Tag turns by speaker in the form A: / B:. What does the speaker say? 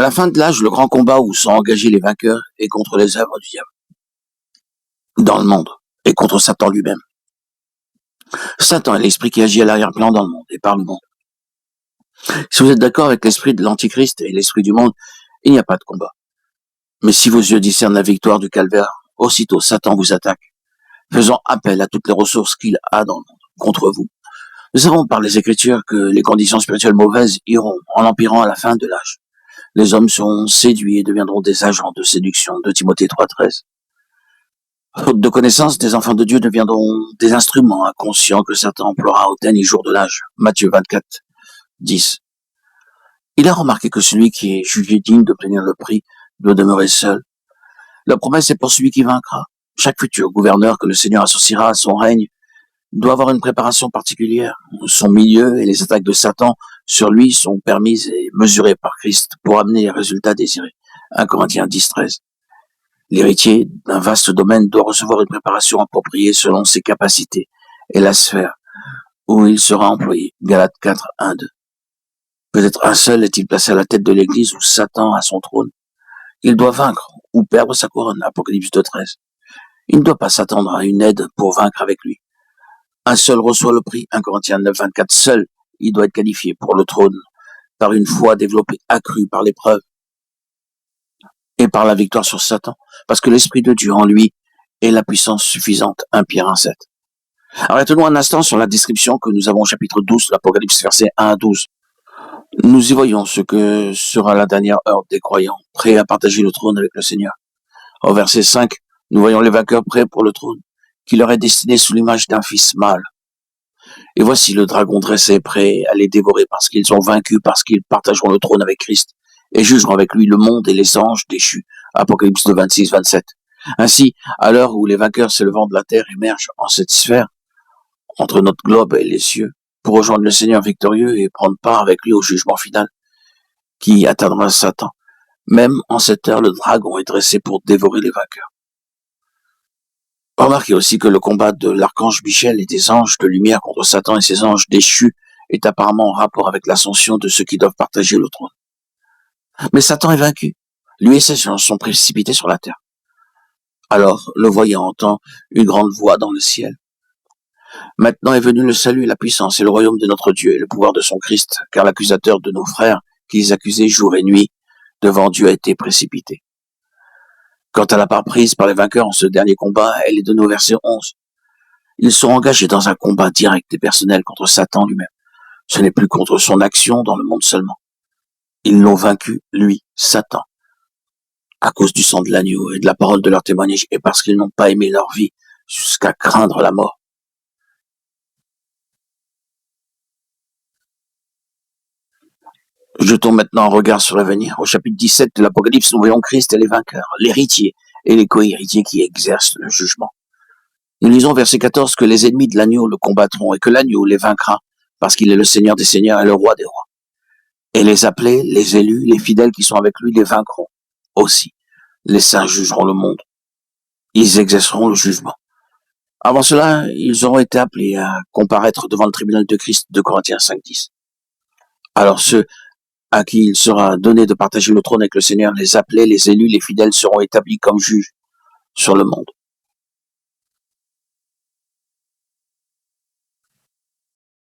A: la fin de l'âge, le grand combat où sont engagés les vainqueurs est contre les œuvres du diable, dans le monde, et contre Satan lui-même. Satan est l'esprit qui agit à l'arrière-plan dans le monde et par le monde. Si vous êtes d'accord avec l'esprit de l'Antichrist et l'esprit du monde, il n'y a pas de combat. Mais si vos yeux discernent la victoire du calvaire, aussitôt Satan vous attaque, faisant appel à toutes les ressources qu'il a dans le monde contre vous. Nous savons par les Écritures que les conditions spirituelles mauvaises iront en empirant à la fin de l'âge. Les hommes seront séduits et deviendront des agents de séduction, de Timothée 3,13. Faute de connaissance, des enfants de Dieu deviendront des instruments inconscients que Satan emploiera au dernier jour de l'âge. Matthieu 24, 10. Il a remarqué que celui qui est jugé digne d'obtenir le prix doit demeurer seul. La promesse est pour celui qui vaincra. Chaque futur gouverneur que le Seigneur associera à son règne doit avoir une préparation particulière. Son milieu et les attaques de Satan sur lui sont permises et mesurées par Christ pour amener les résultats désirés. 1 Corinthiens 10, 13. L'héritier d'un vaste domaine doit recevoir une préparation appropriée selon ses capacités et la sphère où il sera employé. Galates 4, 1, 2. Peut-être un seul est-il placé à la tête de l'Église où Satan a son trône. Il doit vaincre ou perdre sa couronne. Apocalypse 2, 13. Il ne doit pas s'attendre à une aide pour vaincre avec lui. Un seul reçoit le prix. 1 Corinthiens 9, 24. Seul, il doit être qualifié pour le trône par une foi développée, accrue par l'épreuve et par la victoire sur Satan, parce que l'Esprit de Dieu en lui est la puissance suffisante. 1 Pierre 1, 7. Arrêtons-nous un instant sur la description que nous avons au chapitre 12, l'Apocalypse, versets 1 à 12. Nous y voyons ce que sera la dernière heure des croyants, prêts à partager le trône avec le Seigneur. Au verset 5, nous voyons les vainqueurs prêts pour le trône, qui leur est destiné sous l'image d'un fils mâle. Et voici le dragon dressé, prêt à les dévorer parce qu'ils ont vaincu, parce qu'ils partageront le trône avec Christ et jugeront avec lui le monde et les anges déchus. Apocalypse 2, 26, 27. Ainsi, à l'heure où les vainqueurs s'élevant de la terre émergent en cette sphère, entre notre globe et les cieux, pour rejoindre le Seigneur victorieux et prendre part avec lui au jugement final, qui atteindra Satan. Même en cette heure, le dragon est dressé pour dévorer les vainqueurs. Remarquez aussi que le combat de l'archange Michel et des anges de lumière contre Satan et ses anges déchus est apparemment en rapport avec l'ascension de ceux qui doivent partager le trône. Mais Satan est vaincu. Lui et ses anges sont précipités sur la terre. Alors, le voyant entend une grande voix dans le ciel. Maintenant est venu le salut, la puissance et le royaume de notre Dieu et le pouvoir de son Christ, car l'accusateur de nos frères, qui les accusait jour et nuit, devant Dieu a été précipité. Quant à la part prise par les vainqueurs en ce dernier combat, elle est donnée au verset 11. Ils sont engagés dans un combat direct et personnel contre Satan lui-même. Ce n'est plus contre son action dans le monde seulement. Ils l'ont vaincu, lui, Satan, à cause du sang de l'agneau et de la parole de leur témoignage, et parce qu'ils n'ont pas aimé leur vie jusqu'à craindre la mort. Jetons maintenant un regard sur l'avenir. Au chapitre 17 de l'Apocalypse, nous voyons Christ et les vainqueurs, l'héritier et les co-héritiers qui exercent le jugement. Nous lisons verset 14 que les ennemis de l'agneau le combattront et que l'agneau les vaincra parce qu'il est le Seigneur des seigneurs et le roi des rois. Et les appelés, les élus, les fidèles qui sont avec lui les vaincront aussi. Les saints jugeront le monde. Ils exerceront le jugement. Avant cela, ils auront été appelés à comparaître devant le tribunal de Christ, 2 Corinthiens 5, 10. Alors ceux à qui il sera donné de partager le trône avec le Seigneur, les appelés, les élus, les fidèles seront établis comme juges sur le monde.